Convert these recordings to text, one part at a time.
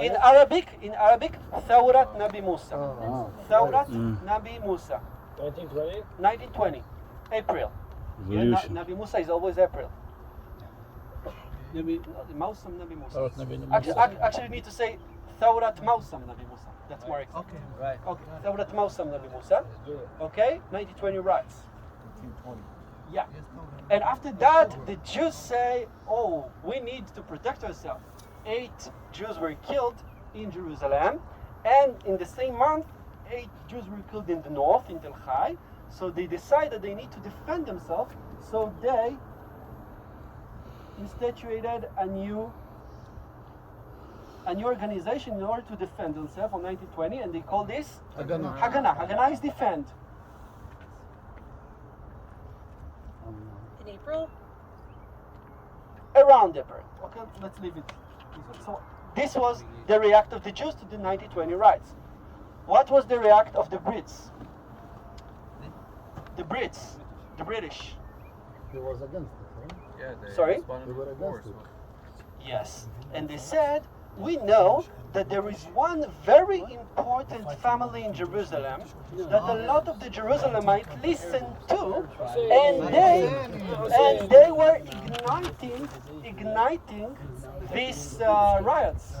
In Arabic, Thawrat Nabi Musa. Thawrat Nabi Musa. 1920? 1920, April. Yeah, Nabi Musa is always April. Mausam Nabi Musa. Actually, you need to say Thawrat Mausam Nabi Musa. That's more exact. Okay, right. Okay, Thawrat Mausam Nabi Musa. Okay, 1920 rights. 1920. Yeah. And after that, the Jews say, oh, we need to protect ourselves. 8 Jews were killed in Jerusalem, and in the same month, 8 Jews were killed in the north, in Tel Hai. So they decide that they need to defend themselves, so they instituted a new organization in order to defend themselves on 1920, and they call this Haganah. Haganah is defend. In April? Around April. Okay, let's leave it. So this was the react of the Jews to the 1920 rights. What was the react of the Brits? The British. He was against it, right? Yeah, they Sorry? responded They were with against force. it. Yes. And they said, we know that there is one very important family in Jerusalem that a lot of the Jerusalemites listen to, and they were igniting these riots.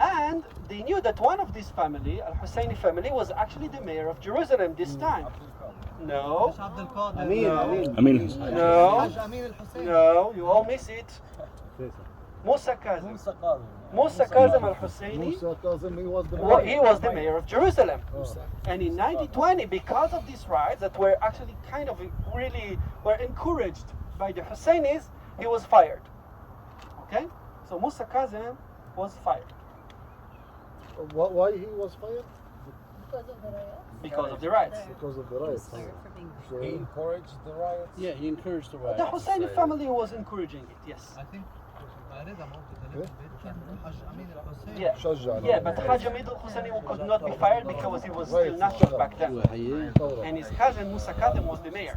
And they knew that one of this family, Al-Husseini family, was actually the mayor of Jerusalem this time. No. No, you all miss it. Musa Kazim. Musa Kazim al-Husseini, Musa Kazim, he was the he was the mayor of Jerusalem. And in 1920, because of these riots that were actually kind of really were encouraged by the Husseinis, he was fired. Okay? So Musa Kazim was fired. Why he was fired? Because of the riots. Because of the riots. Because of the riots. Fired for being So, He encouraged the riots? Yeah, he encouraged the The riots. Husseini family was encouraging it, yes. I think I read about it a little bit. Hajj Amin al-Hussein. Yeah. شجع Yeah, but Hajj Hamid al-Husseini could not be fired because he was still not yet back then. And his cousin Musa Kazim was the mayor.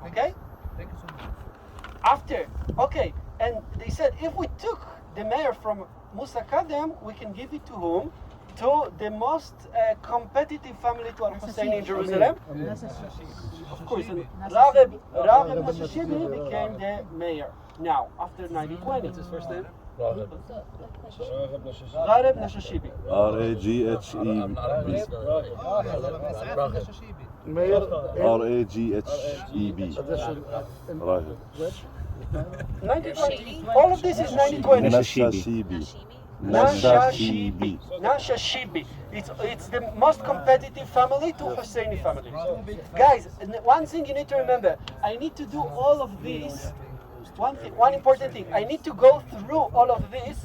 Okay? Thank you so much. After, okay, and they said if we took the mayor from Musa Kazim, we can give it to whom? To the most competitive family to Al-Hussein in Jerusalem. Of course, and Raghib Nashashibi became the mayor. Now, after 1920. What's his first name? Raghib. Raghib Nashashibi. RAGHEB. Mayor RAGHEB. راغب 1920. All of this is 1920. نشاشيبي Nashashibi. Nashashibi. It's the most competitive family to Husseini family. Guys, one thing you need to remember, I need to do all of this. One important thing, I need to go through all of this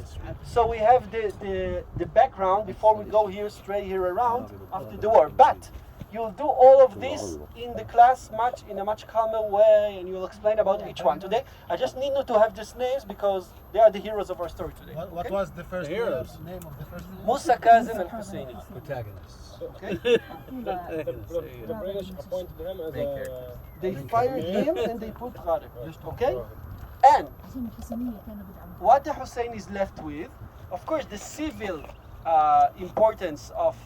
so we have the background before we go here straight here around after the war. But you'll do all of this in the class in a much calmer way, and you'll explain about each one. Today, I just need not to have just names because they are the heroes of our story today. What was the first name of the first name? Musa Kazim al-Husseini. Protagonists. Okay? The British appointed him as a... They fired him and they put Gharib. Okay? And what the Hussein is left with, of course, the civil importance of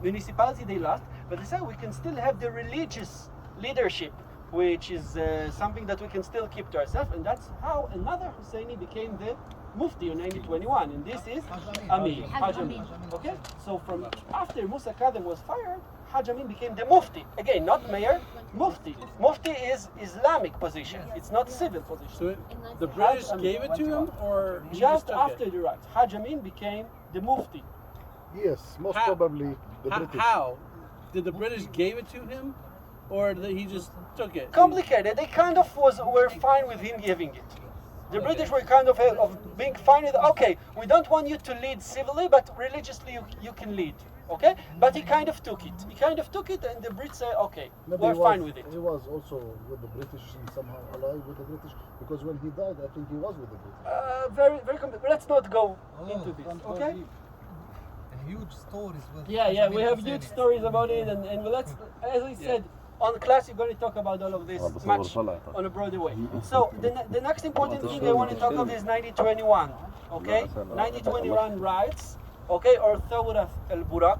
municipality they lost, but they said we can still have the religious leadership, which is something that we can still keep to ourselves, and that's how another Husseini became the Mufti in 1921, and this is Amin, Hajj Amin. Okay, so from after Musa Kazim was fired, Hajj Amin became the Mufti. Again, not mayor, Mufti. Mufti is Islamic position. It's not civil position. So the British gave it to him, or he Just took after it? the riots, Hajj Amin became the Mufti. Yes, most How- probably the British. How? Did the British gave it to him, or did he just took it? Complicated. They kind of were fine with him giving it. The British were kind of being fine with, okay, we don't want you to lead civilly, but religiously you can lead. Okay? But he kind of took it. He kind of took it, and the Brits said, okay, Maybe we're he was- fine with it. He was also with the British and somehow allied with the British because when he died, I think he was with the British. Very, very complicated. Let's not go into this. Okay? Huge stories. With Yeah, we have huge stories about it, and let's, as I said, on the class you're going to talk about all of this much on a broader way. So the next important thing I want to talk of is 1921. Okay, 1921 riots. Okay, or Thawrat al-Buraq.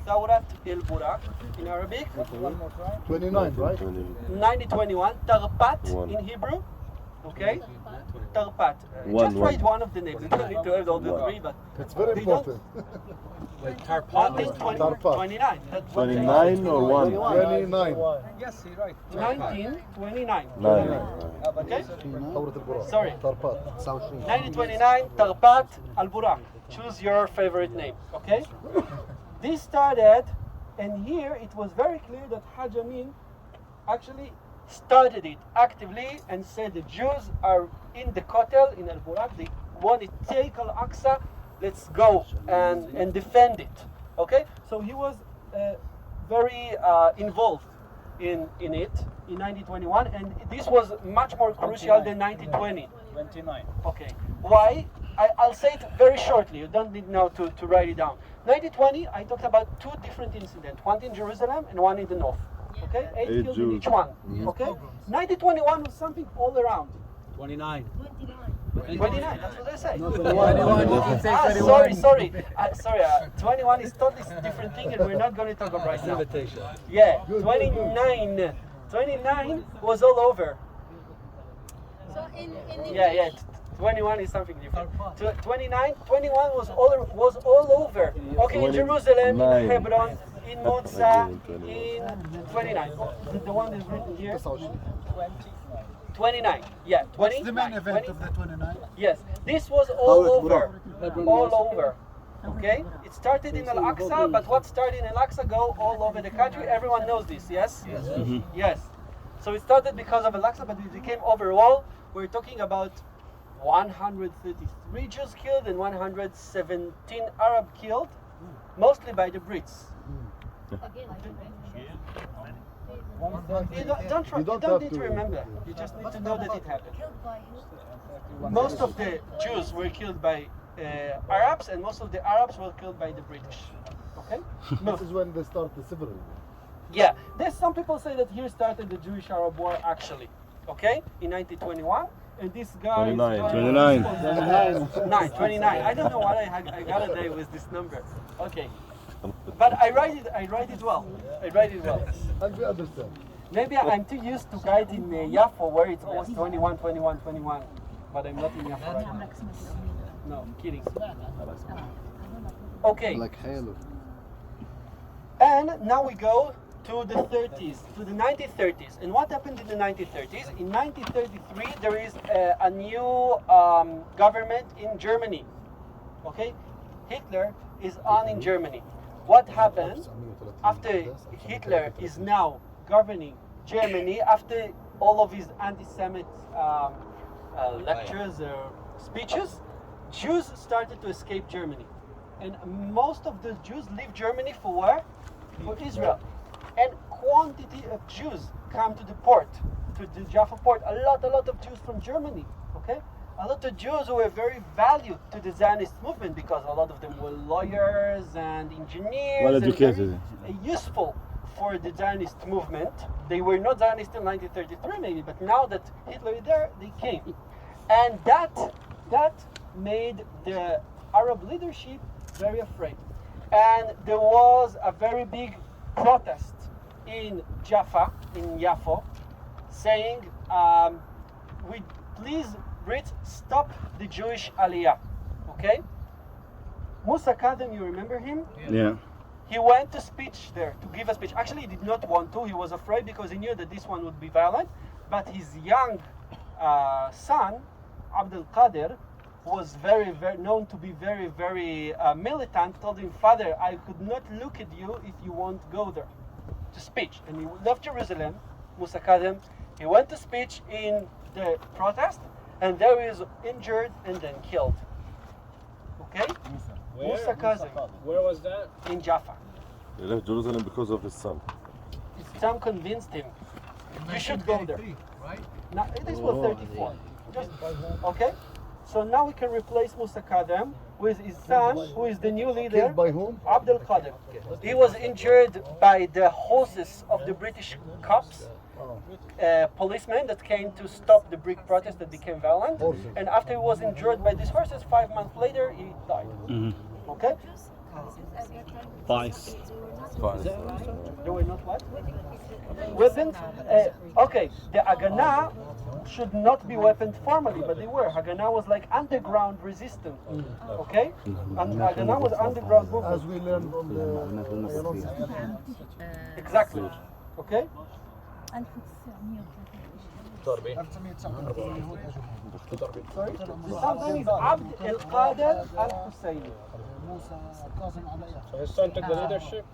Thawrat al-Buraq in Arabic. 29, right? 1921 Tarpat One. in Hebrew. Okay, Tarpat. One, Just write one. one of the names. You don't need to have all the three, but It's very They don't- important. one is 20, Tarpat. 29. That's what they- 29 or 1? 29. Yes, you're right. 1929. 9. Okay, ثورة البراق. Sorry. طربات. 1929 Tarpat al-Buraq. Choose your favorite name. Okay, this started, and here it was very clear that Haj Amin actually started it actively and said the Jews are in the Kotel in al-Buraq. They want to take al-Aqsa. Let's go and defend it. Okay, so he was very involved in it in 1921, and this was much more crucial than 1920. 29. Okay, why? I'll say it very shortly. You don't need now to write it down. 1920, I talked about two different incidents, one in Jerusalem and one in the north. Okay, 8 Eight killed in Jews. each one. Okay, 1921 was something all around. 29. 29, that's what I say. 21. Sorry. 21 is totally different thing, and we're not going to talk about right now. Invitation. Yeah, 29. 29 was all over. So in Yeah. 21 is something different. 21 was all over. Okay, in Jerusalem, in 29. Hebron, in Moza, in 29. The one is written here. 29. Yeah, 20. What's the main event 20? of the 29? Yes, this was all over. All over. Okay? It started in Al-Aqsa, but what started in Al-Aqsa go all over the country. Everyone knows this, yes? Yes. So it started because of Al-Aqsa, but it became overall. We're talking about 133 Jews killed and 117 Arab killed, mostly by the Brits. You don't need to remember. You just need to know that it happened. Most of the Jews were killed by Arabs, and most of the Arabs were killed by the British. Okay? This is when they start the civil war. Yeah, there's some people say that here started the Jewish-Arab War actually. Okay, in 1921, and this guy. 29. 29. I don't know what I got a day with this number. Okay, but I write it well. And we understand. Maybe I'm too used to guide in Yafo where it's always 21, 21, 21, but I'm not in Yafo right now. No, kidding. Okay. Like halo. And now we go to the 30s, to the 1930s. And what happened in the 1930s? In 1933, there is a new government in Germany. Okay? Hitler is on in Germany. What happened after Hitler is now governing Germany, after all of his anti-Semite lectures or speeches, Jews started to escape Germany. And most of the Jews leave Germany for where? For Israel. And quantity of Jews come to the port, to the Jaffa port. A lot of Jews from Germany, okay? A lot of Jews who were very valued to the Zionist movement because a lot of them were lawyers and engineers. Well and educated. very useful for the Zionist movement. They were not Zionist in 1933 maybe, but now that Hitler is there, they came. And that made the Arab leadership very afraid. And there was a very big protest in Jaffa, in Yafo, saying, we please Brits stop the Jewish Aliyah. Okay? Musa Kadem, you remember him? Yeah. He went to speech there, to give a speech. Actually, he did not want to. He was afraid because he knew that this one would be violent. But his young son, Abdul Qadir, who was very known to be very militant, told him, Father, I could not look at you if you won't go there to speech. And he left Jerusalem, Musa Kadem. He went to speech in the protest, and there he was injured and then killed. Okay? Musa Kadem Where was that? in Jaffa. He left Jerusalem because of his son. His son convinced him. You should go there. Right? Now, this was 34. Just, okay? So now we can replace Musa Kadem with his son, who is the new leader, Killed by whom? Abdul Qadir. He was injured by the horses of the British cops, policemen that came to stop the brick protest that became violent. Horses. And after he was injured by these horses, 5 months later he died. Okay? Vice. They were not what? Weapons? Okay, the Haganah should not be weaponed formally, but they were. Haganah was like underground resistance. Okay? And Haganah was underground As movement. we learned on the Exactly. Okay? Sorry? Something is Abd el-Qadir al-Husseini. So his son took the leadership.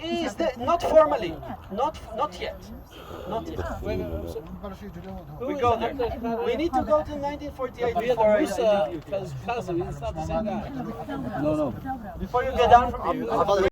Is not formally, not yet, not yet. We go there. We need to go to 1948 before I Musa, his cousin, it's not the same guy. No, no. before you get down from here.